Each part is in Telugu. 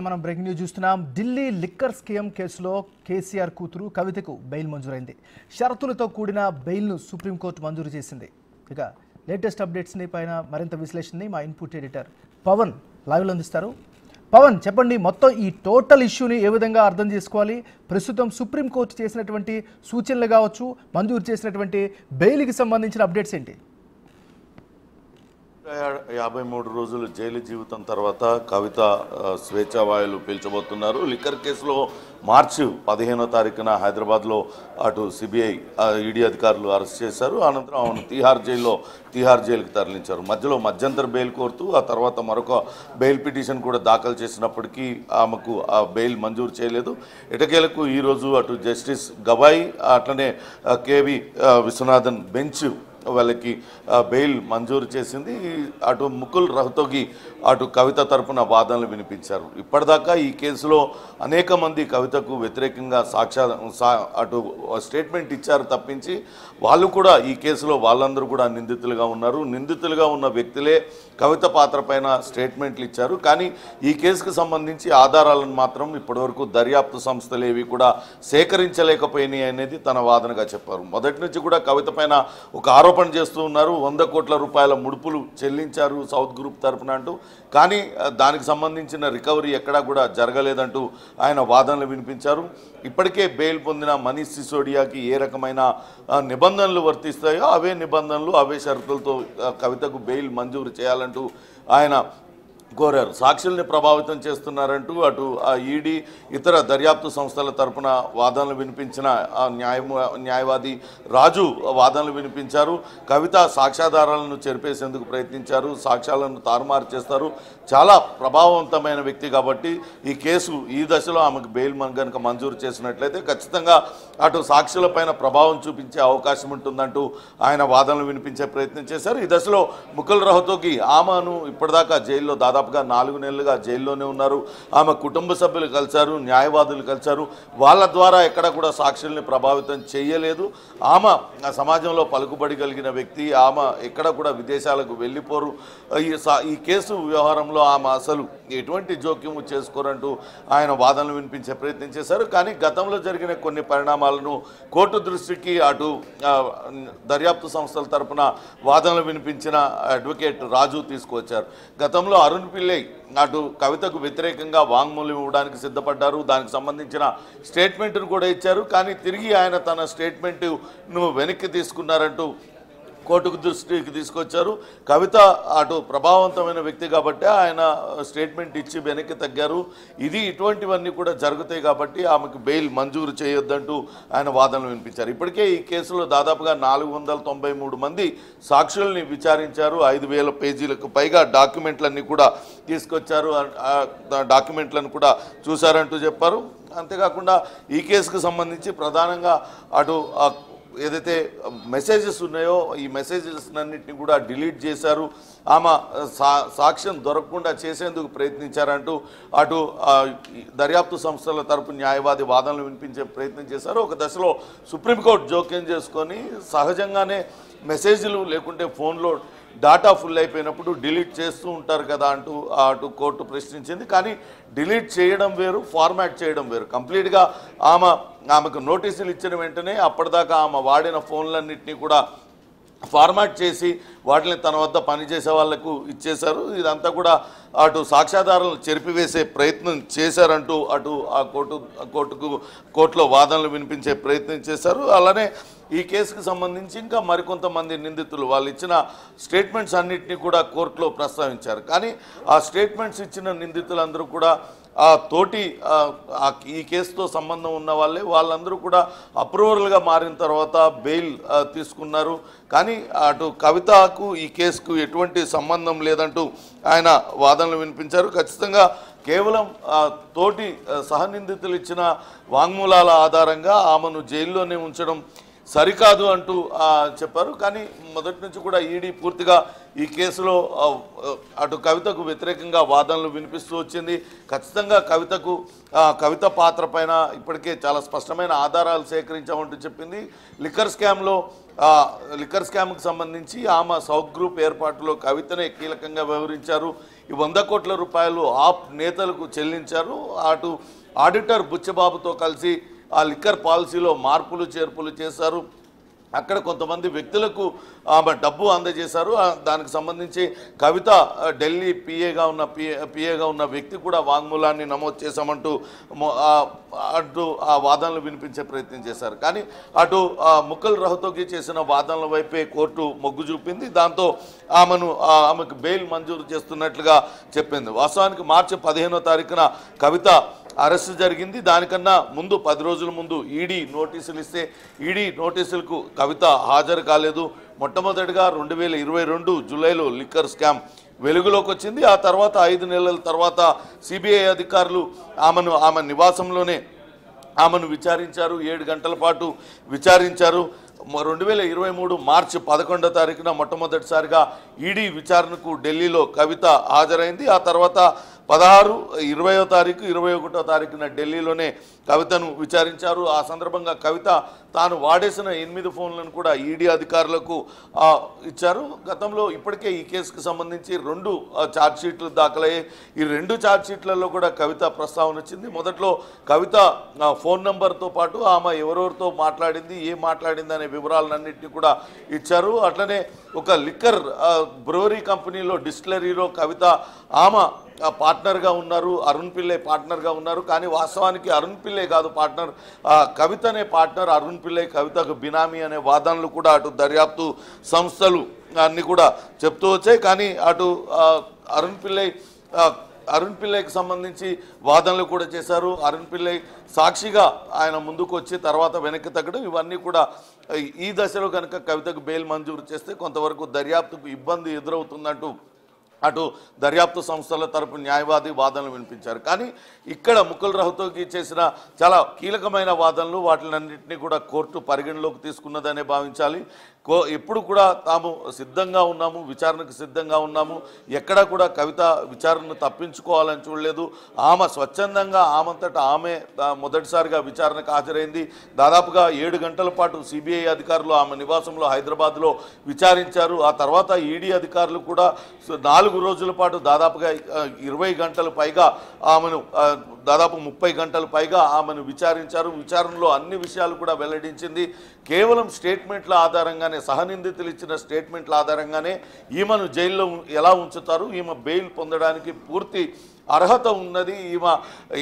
మనం బ్రేకింగ్ న్యూస్ చూస్తున్నాం. ఢిల్లీ లిక్కర్ స్కామ్ కేసులో కేసీఆర్ కూతురు కవితకు బెయిల్ మంజూరైంది. షరతులతో కూడిన బెయిల్ను సుప్రీంకోర్టు మంజూరు చేసింది. ఇక లేటెస్ట్ అప్డేట్స్ని పైన మరింత విశ్లేషణని మా ఇన్పుట్ ఎడిటర్ పవన్ లైవ్లో అందిస్తారు. పవన్, చెప్పండి, మొత్తం ఈ టోటల్ ఇష్యూని ఏ విధంగా అర్థం చేసుకోవాలి? ప్రస్తుతం సుప్రీంకోర్టు చేసినటువంటి సూచనలు కావచ్చు, మంజూరు చేసినటువంటి బెయిల్కి సంబంధించిన అప్డేట్స్ ఏంటి? 53 రోజులు జైలు జీవితం తర్వాత కవిత స్వేచ్ఛావాయులు పీల్చబోతున్నారు. లిక్కర్ కేసులో మార్చి 15వ తారీఖున హైదరాబాద్లో అటు సిబిఐ ఈడీ అధికారులు అరెస్ట్ చేశారు. అనంతరం ఆమెను తిహార్ జైలుకి తరలించారు. మధ్యలో మధ్యంతర బెయిల్ కోరుతూ ఆ తర్వాత మరొక బెయిల్ పిటిషన్ కూడా దాఖలు చేసినప్పటికీ ఆమెకు ఆ బెయిల్ మంజూరు చేయలేదు. ఎటకేలకు ఈరోజు అటు జస్టిస్ గవాయి అట్లనే కేవి విశ్వనాథన్ బెంచ్ వాళ్ళకి బెయిల్ మంజూరు చేసింది. అటు ముకుల్ రహతోగి అటు కవిత తరపున వాదనలు వినిపించారు. ఇప్పటిదాకా ఈ కేసులో అనేక మంది కవితకు వ్యతిరేకంగా అటు స్టేట్మెంట్ ఇచ్చారు తప్పించి వాళ్ళు కూడా ఈ కేసులో వాళ్ళందరూ కూడా నిందితులుగా ఉన్నారు. నిందితులుగా ఉన్న వ్యక్తులే కవిత పాత్ర పైన స్టేట్మెంట్లు ఇచ్చారు. కానీ ఈ కేసుకు సంబంధించి ఆధారాలను మాత్రం ఇప్పటివరకు దర్యాప్తు సంస్థలు ఏవి కూడా సేకరించలేకపోయినాయి అనేది తన వాదనగా చెప్పారు. మొదటి నుంచి కూడా కవిత పైన ఒక ఆరోపణ చేస్తూ ఉన్నారు. 100 కోట్ల రూపాయల ముడుపులు చెల్లించారు సౌత్ గ్రూప్ తరపున అంటూ. కానీ దానికి సంబంధించిన రికవరీ ఎక్కడా కూడా జరగలేదంటూ ఆయన వాదనలు వినిపించారు. ఇప్పటికే బెయిల్ పొందిన మనీష్ సిసోడియాకి ఏ రకమైన నిబంధనలు వర్తిస్తాయో అవే నిబంధనలు అవే షరతులతో కవితకు బెయిల్ మంజూరు చేయాలంటూ ఆయన కోరారు. సాక్షుల్ని ప్రభావితం చేస్తున్నారంటూ అటు ఈడీ ఇతర దర్యాప్తు సంస్థల తరపున వాదనలు వినిపించిన న్యాయవాది రాజు వాదనలు వినిపించారు. కవిత సాక్ష్యాధారాలను చెరిపేసేందుకు ప్రయత్నించారు, సాక్ష్యాలను తారుమారు చేస్తారు, చాలా ప్రభావవంతమైన వ్యక్తి కాబట్టి ఈ కేసు ఈ దశలో ఆమెకు బెయిల్ కనుక మంజూరు చేసినట్లయితే ఖచ్చితంగా అటు సాక్షులపైన ప్రభావం చూపించే అవకాశం ఉంటుందంటూ ఆయన వాదనలు వినిపించే ప్రయత్నం చేశారు. ఈ దశలో ముకుల్ రహతోగి ఆమెను ఇప్పటిదాకా జైల్లో దాదాపుగా 4 నెలలుగా జైల్లోనే ఉన్నారు. ఆమె కుటుంబ సభ్యులు కలిశారు, న్యాయవాదులు కలిశారు. వాళ్ళ ద్వారా ఎక్కడ కూడా సాక్షుల్ని ప్రభావితం చేయలేదు. ఆమె సమాజంలో పలుకుబడి కలిగిన వ్యక్తి. ఆమె ఎక్కడ కూడా విదేశాలకు వెళ్ళిపోరు. ఈ కేసు వ్యవహారంలో ఆమె అసలు ఎటువంటి జోక్యం చేసుకోరంటూ ఆయన వాదనలు వినిపించే ప్రయత్నం చేశారు. కానీ గతంలో జరిగిన కొన్ని పరిణామాలను కోర్టు దృష్టికి అటు దర్యాప్తు సంస్థల తరపున వాదనలు వినిపించిన అడ్వకేట్ రాజు తీసుకువచ్చారు. గతంలో అరుణ్ పిల్లై అటు కవితకు వ్యతిరేకంగా వాంగ్మూలం ఇవ్వడానికి సిద్ధపడ్డారు. దానికి సంబంధించిన స్టేట్మెంట్ను కూడా ఇచ్చారు. కానీ తిరిగి ఆయన తన స్టేట్మెంట్ను వెనక్కి తీసుకున్నారంటూ కోర్టుకు దృష్టికి తీసుకొచ్చారు. కవిత అటు ప్రభావవంతమైన వ్యక్తి కాబట్టి ఆయన స్టేట్మెంట్ ఇచ్చి వెనక్కి తగ్గారు. ఇటువంటివన్నీ కూడా జరుగుతాయి కాబట్టి ఆమెకు బెయిల్ మంజూరు చేయొద్దంటూ ఆయన వాదనలు వినిపించారు. ఇప్పటికే ఈ కేసులో దాదాపుగా 493 మంది సాక్షుల్ని విచారించారు. 5000 పేజీలకు పైగా డాక్యుమెంట్లన్నీ కూడా తీసుకొచ్చారు. డాక్యుమెంట్లను కూడా చూశారంటూ చెప్పారు. అంతేకాకుండా ఈ కేసుకు సంబంధించి ప్రధానంగా అటు ఏదైతే మెసేజెస్ ఉన్నాయో ఈ మెసేజెస్ అన్నింటినీ కూడా డిలీట్ చేశారు. ఆమె సాక్ష్యం దొరకకుండా చేసేందుకు ప్రయత్నించారంటూ అటు దర్యాప్తు సంస్థల తరపు న్యాయవాది వాదనలు వినిపించే ప్రయత్నం చేశారు. ఒక దశలో సుప్రీంకోర్టు జోక్యం చేసుకొని సహజంగానే మెసేజ్లు లేకుంటే ఫోన్లో డాటా ఫుల్ అయిపోయినప్పుడు డిలీట్ చేస్తూ ఉంటారు కదా అంటూ అటు కోర్టు ప్రశ్నించింది. కానీ డిలీట్ చేయడం వేరు, ఫార్మాట్ చేయడం వేరు. కంప్లీట్గా ఆమెకు నోటీసులు ఇచ్చిన వెంటనే అప్పటిదాకా ఆమె వాడిన ఫోన్లన్నింటినీ కూడా ఫార్మాట్ చేసి వాటిని తన వద్ద పనిచేసే వాళ్లకు ఇచ్చేశారు. ఇదంతా కూడా అటు సాక్ష్యాధారాలను చెరిపివేసే ప్రయత్నం చేశారంటూ అటు ఆ కోర్టులో వాదనలు వినిపించే ప్రయత్నం చేశారు. అలానే ఈ కేసుకు సంబంధించి ఇంకా మరికొంతమంది నిందితులు వాళ్ళు ఇచ్చిన స్టేట్మెంట్స్ అన్నింటినీ కూడా కోర్టులో ప్రస్తావించారు. కానీ ఆ స్టేట్మెంట్స్ ఇచ్చిన నిందితులందరూ కూడా ఈ కేసుతో సంబంధం ఉన్న వాళ్ళందరూ కూడా అప్రూవల్గా మారిన తర్వాత బెయిల్ తీసుకున్నారు. కానీ అటు కవితకు ఈ కేసుకు ఎటువంటి సంబంధం లేదంటూ ఆయన వాదనలు వినిపించారు. ఖచ్చితంగా కేవలం సహనిందితులు ఇచ్చిన వాంగ్మూలాల ఆధారంగా ఆమెను జైల్లోనే ఉంచడం సరికాదు అంటూ చెప్పారు. కానీ మొదటి నుంచి కూడా ఈడీ పూర్తిగా ఈ కేసులో అటు కవితకు వ్యతిరేకంగా వాదనలు వినిపిస్తూ వచ్చింది. ఖచ్చితంగా కవిత పాత్ర పైన ఇప్పటికే చాలా స్పష్టమైన ఆధారాలు సేకరించామంటూ చెప్పింది. లిక్కర్ స్కామ్కి సంబంధించి ఆమె సౌత్ గ్రూప్ ఏర్పాటులో కవితనే కీలకంగా వ్యవహరించారు. ఈ 100 కోట్ల రూపాయలు ఆప్ నేతలకు చెల్లించారు. అటు ఆడిటర్ బుచ్చబాబుతో కలిసి ఆ లిక్కర్ పాలసీలో మార్పులు చేర్పులు చేశారు. అక్కడ కొంతమంది వ్యక్తులకు ఆమె డబ్బు అందజేశారు. దానికి సంబంధించి కవిత ఢిల్లీ పిఏగా ఉన్న వ్యక్తి కూడా వాంగ్మూలాన్ని నమోదు చేశామంటూ అటు ఆ వాదనలు వినిపించే ప్రయత్నం చేశారు. కానీ అటు ముకుల్ రహతోగి చేసిన వాదనల వైపే కోర్టు మొగ్గు చూపింది. దాంతో ఆమెకు బెయిల్ మంజూరు చేస్తున్నట్లుగా చెప్పింది. వాస్తవానికి మార్చి 15వ తారీఖున కవిత అరెస్టు జరిగింది. దానికన్నా ముందు 10 రోజుల ముందు ఈడీ నోటీసులు ఇస్తే ఈడీ నోటీసులకు కవిత హాజరు కాలేదు. మొట్టమొదటిగా 2022 జూలైలో లిక్కర్ స్కామ్ వెలుగులోకి వచ్చింది. ఆ తర్వాత 5 నెలల తర్వాత సిబిఐ అధికారులు ఆమె నివాసంలోనే ఆమెను విచారించారు. 7 గంటల పాటు విచారించారు. 2023 మార్చి 11వ తారీఖున మొట్టమొదటిసారిగా ఈడీ విచారణకు ఢిల్లీలో కవిత హాజరైంది. ఆ తర్వాత 16, 20వ తారీఖు, 21వ తారీఖున ఢిల్లీలోనే కవితను విచారించారు. ఆ సందర్భంగా కవిత తాను వాడేసిన 8 ఫోన్లను కూడా ఈడీ అధికారులకు ఇచ్చారు. గతంలో ఇప్పటికే ఈ కేసుకు సంబంధించి 2 ఛార్జ్షీట్లు దాఖలయ్యాయి. ఈ 2 ఛార్జ్షీట్లలో కూడా కవిత ప్రస్తావన వచ్చింది. మొదట్లో కవిత ఫోన్ నెంబర్తో పాటు ఆమె ఎవరెవరితో మాట్లాడింది, ఏం మాట్లాడింది అనే వివరాలన్నింటినీ కూడా ఇచ్చారు. అట్లనే ఒక లిక్కర్ బ్రూవరీ కంపెనీలో డిస్టిలరీలో కవిత ఆమె పార్ట్నర్గా ఉన్నారు, అరుణ్ పిల్లై పార్ట్నర్గా ఉన్నారు. కానీ వాస్తవానికి అరుణ్ పిల్లై కాదు పార్ట్నర్, కవితనే పార్ట్నర్, అరుణ్ పిల్లై కవితకు బినామీ అనే వాదనలు కూడా అటు దర్యాప్తు సంస్థలు అన్నీ కూడా చెప్తూ వచ్చాయి. కానీ అటు అరుణ్ పిల్లైకి సంబంధించి వాదనలు కూడా చేశారు. అరుణ్ పిల్లై సాక్షిగా ఆయన ముందుకు వచ్చి తర్వాత వెనక్కి తగ్గడం, ఇవన్నీ కూడా ఈ దశలో కనుక కవితకు బెయిల్ మంజూరు చేస్తే కొంతవరకు దర్యాప్తుకు ఇబ్బంది ఎదురవుతుందంటూ అటు దర్యాప్తు సంస్థల తరపు న్యాయవాది వాదనలు వినిపించారు. కానీ ఇక్కడ ముకుల్ రహతోగి చేసిన చాలా కీలకమైన వాదనలు, వాటిలన్నింటినీ కూడా కోర్టు పరిగణలోకి తీసుకున్నదనే భావించాలి. ఎప్పుడు కూడా తాము సిద్ధంగా ఉన్నాము, విచారణకు సిద్ధంగా ఉన్నాము, ఎక్కడా కూడా కవిత విచారణను తప్పించుకోవాలని చూడలేదు. ఆమె స్వచ్ఛందంగా ఆమంతటా ఆమె మొదటిసారిగా విచారణకు హాజరైంది. దాదాపుగా 7 గంటల పాటు సిబిఐ అధికారులు ఆమె నివాసంలో హైదరాబాద్లో విచారించారు. ఆ తర్వాత ఈడీ అధికారులు కూడా 4 రోజుల పాటు దాదాపుగా 20 గంటలు పైగా ఆమెను దాదాపు 30 గంటలు పైగా ఆమెను విచారించారు. విచారణలో అన్ని విషయాలు కూడా వెల్లడించింది. కేవలం స్టేట్మెంట్ల ఆధారంగానే, సహనిందితులు ఇచ్చిన స్టేట్మెంట్ల ఆధారంగానే ఈమెను జైల్లో ఎలా ఉంచుతారు, ఈమె బెయిల్ పొందడానికి పూర్తి అర్హత ఉన్నది, ఈమె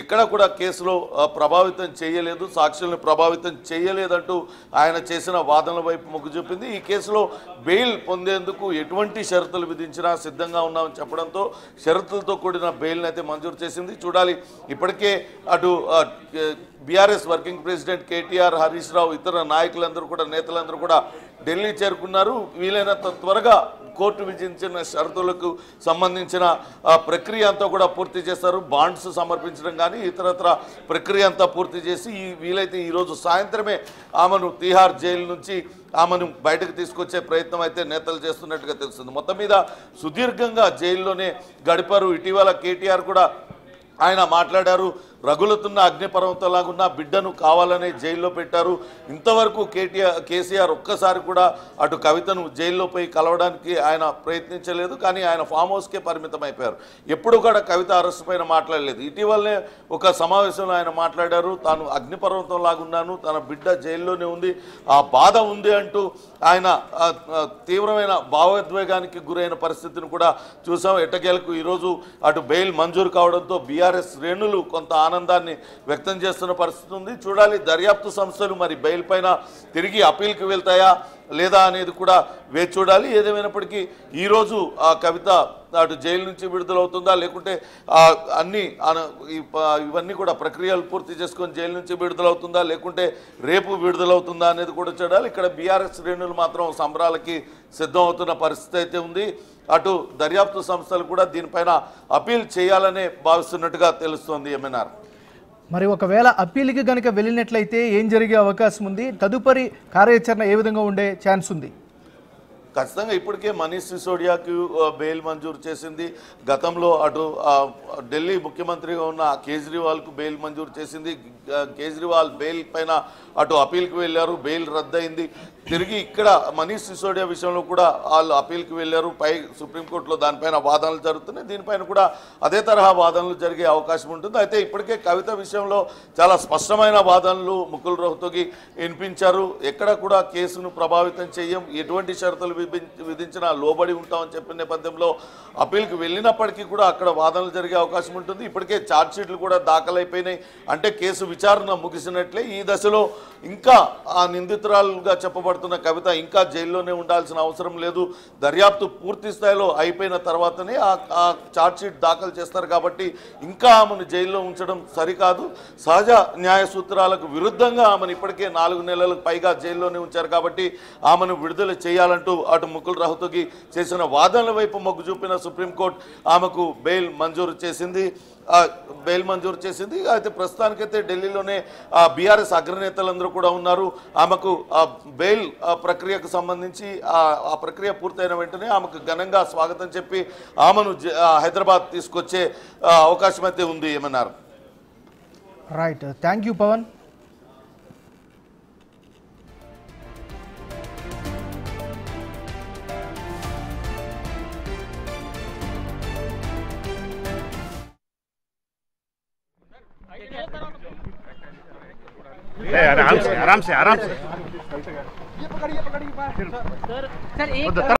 ఇక్కడ కూడా కేసులో ప్రభావితం చేయలేదు, సాక్షులను ప్రభావితం చేయలేదంటూ ఆయన చేసిన వాదనల వైపు మొగ్గు చూపింది. ఈ కేసులో బెయిల్ పొందేందుకు ఎటువంటి షరతులు విధించినా సిద్ధంగా ఉన్నామని చెప్పడంతో షరతులతో కూడిన బెయిల్ని అయితే మంజూరు చేసింది. చూడాలి, ఇప్పటికే అటు BRS working president KTR, Harish Rao, ఇతర నాయకులందరూ కూడా, నేతలందరూ కూడా ఢిల్లీ చేరుకున్నారు. వీలైనంత త్వరగా కోర్టు విధించిన షరతులకు సంబంధించిన ప్రక్రియ అంతా కూడా పూర్తి చేస్తారు. బాండ్స్ సమర్పించడం కానీ ఇతరత్ర ప్రక్రియ అంతా పూర్తి చేసి వీలైతే ఈరోజు సాయంత్రమే ఆమెను తీహార్ జైలు నుంచి ఆమెను బయటకు తీసుకొచ్చే ప్రయత్నం అయితే నేతలు చేస్తున్నట్టుగా తెలుస్తుంది. మొత్తం మీద సుదీర్ఘంగా జైల్లోనే గడిపారు. ఇటీవల కేటీఆర్ కూడా ఆయన మాట్లాడారు, రగులుతున్న అగ్నిపర్వతంలాగున్న బిడ్డను కావాలనే జైల్లో పెట్టారు. ఇంతవరకు కేసీఆర్ ఒక్కసారి కూడా అటు కవితను జైల్లో పోయి కలవడానికి ఆయన ప్రయత్నించలేదు. కానీ ఆయన ఫామ్ హౌస్కే పరిమితం అయిపోయారు. ఎప్పుడు కూడా కవిత అరెస్టు పైన మాట్లాడలేదు. ఇటీవలనే ఒక సమావేశంలో ఆయన మాట్లాడారు, తాను అగ్నిపర్వతంలాగున్నాను, తన బిడ్డ జైల్లోనే ఉంది, ఆ బాధ ఉంది అంటూ ఆయన తీవ్రమైన భావోద్వేగానికి గురైన పరిస్థితిని కూడా చూసాం. ఎట్టకేలకు ఈరోజు అటు బెయిల్ మంజూరు కావడంతో బీఆర్ఎస్ శ్రేణులు కొంత ఆనందాన్ని వ్యక్తం చేస్తున్న పరిస్థితి ఉంది. చూడాలి, దర్యాప్తు సంస్థలు మరి బెయిల్ పైన తిరిగి అప్పీల్కి వెళ్తాయా లేదా అనేది కూడా వేచి చూడాలి. ఏదేమైనప్పటికీ ఈరోజు ఆ కవిత అటు జైలు నుంచి విడుదలవుతుందా, లేకుంటే ఇవన్నీ కూడా ప్రక్రియలు పూర్తి చేసుకొని జైలు నుంచి విడుదలవుతుందా, లేకుంటే రేపు విడుదలవుతుందా అనేది కూడా చూడాలి. ఇక్కడ బీఆర్ఎస్ శ్రేణులు మాత్రం సంబరాలకి సిద్ధం అవుతున్న పరిస్థితి అయితే ఉంది. అటు దర్యాప్తు సంస్థలు కూడా దీనిపైన అప్పీల్ చేయాలనే భావిస్తున్నట్టుగా తెలుస్తోంది. ఎంఎన్ఆర్, మరి ఒకవేళ అప్పీల్కి కనుక వెళ్ళినట్లయితే ఏం జరిగే అవకాశం ఉంది? తదుపరి కార్యాచరణ ఏ విధంగా ఉండే ఛాన్స్ ఉంది? ఖచ్చితంగా ఇప్పటికే మనీష్ సిసోడియాకి బెయిల్ మంజూరు చేసింది. గతంలో అటు ఢిల్లీ ముఖ్యమంత్రిగా ఉన్న కేజ్రీవాల్కు బెయిల్ మంజూరు చేసింది. కేజ్రీవాల్ బెయిల్ పైన అటు అపీల్కి వెళ్ళారు, బెయిల్ రద్దయింది. తిరిగి ఇక్కడ మనీష్ సిసోడియా విషయంలో కూడా వాళ్ళు అపీల్కి వెళ్ళారు, సుప్రీంకోర్టులో దానిపైన వాదనలు జరుగుతున్నాయి. దీనిపైన కూడా అదే తరహా వాదనలు జరిగే అవకాశం ఉంటుంది. అయితే ఇప్పటికే కవిత విషయంలో చాలా స్పష్టమైన వాదనలు ముకుల్ రోహ్తగి వినిపించారు. ఎక్కడ కూడా కేసును ప్రభావితం చేయం, ఎటువంటి షరతులు విధించినా లోబడి ఉంటామని చెప్పిన నేపథ్యంలో అపీల్కి వెళ్ళినప్పటికీ కూడా అక్కడ వాదనలు జరిగే అవకాశం ఉంటుంది. ఇప్పటికే ఛార్జ్షీట్లు కూడా దాఖలైపోయినాయి, అంటే కేసు విచారణ ముగిసినట్లే. ఈ దశలో ఇంకా ఆ నిందితురాలుగా చెప్పబడుతున్న కవిత ఇంకా జైల్లోనే ఉండాల్సిన అవసరం లేదు. దర్యాప్తు పూర్తి స్థాయిలో అయిపోయిన తర్వాతనే ఆ ఛార్జ్షీట్ దాఖలు చేస్తారు కాబట్టి ఇంకా ఆమెను జైల్లో ఉంచడం సరికాదు. సహజ న్యాయ సూత్రాలకు విరుద్ధంగా ఆమెను ఇప్పటికే 4 నెలలకు పైగా జైల్లోనే ఉంచారు కాబట్టి ఆమెను విడుదల చేయాలంటూ అటు ముకుల్ రోహ్తగి చేసిన వాదనల వైపు మొగ్గు చూపిన సుప్రీంకోర్టు ఆమెకు బెయిల్ మంజూరు చేసింది. అయితే ప్రస్తుతానికైతే ఢిల్లీలోనే బీఆర్ఎస్ అగ్రనేతలందరూ కూడా ఉన్నారు. ఆమెకు బెయిల్ ప్రక్రియకు సంబంధించి ఆ ప్రక్రియ పూర్తయిన వెంటనే ఆమెకు ఘనంగా స్వాగతం చెప్పి ఆమెను హైదరాబాద్ తీసుకొచ్చే అవకాశం అయితే ఉంది ఏమన్నారు. Right, thank you Pavan. आराम से आराम से आराम से सर एक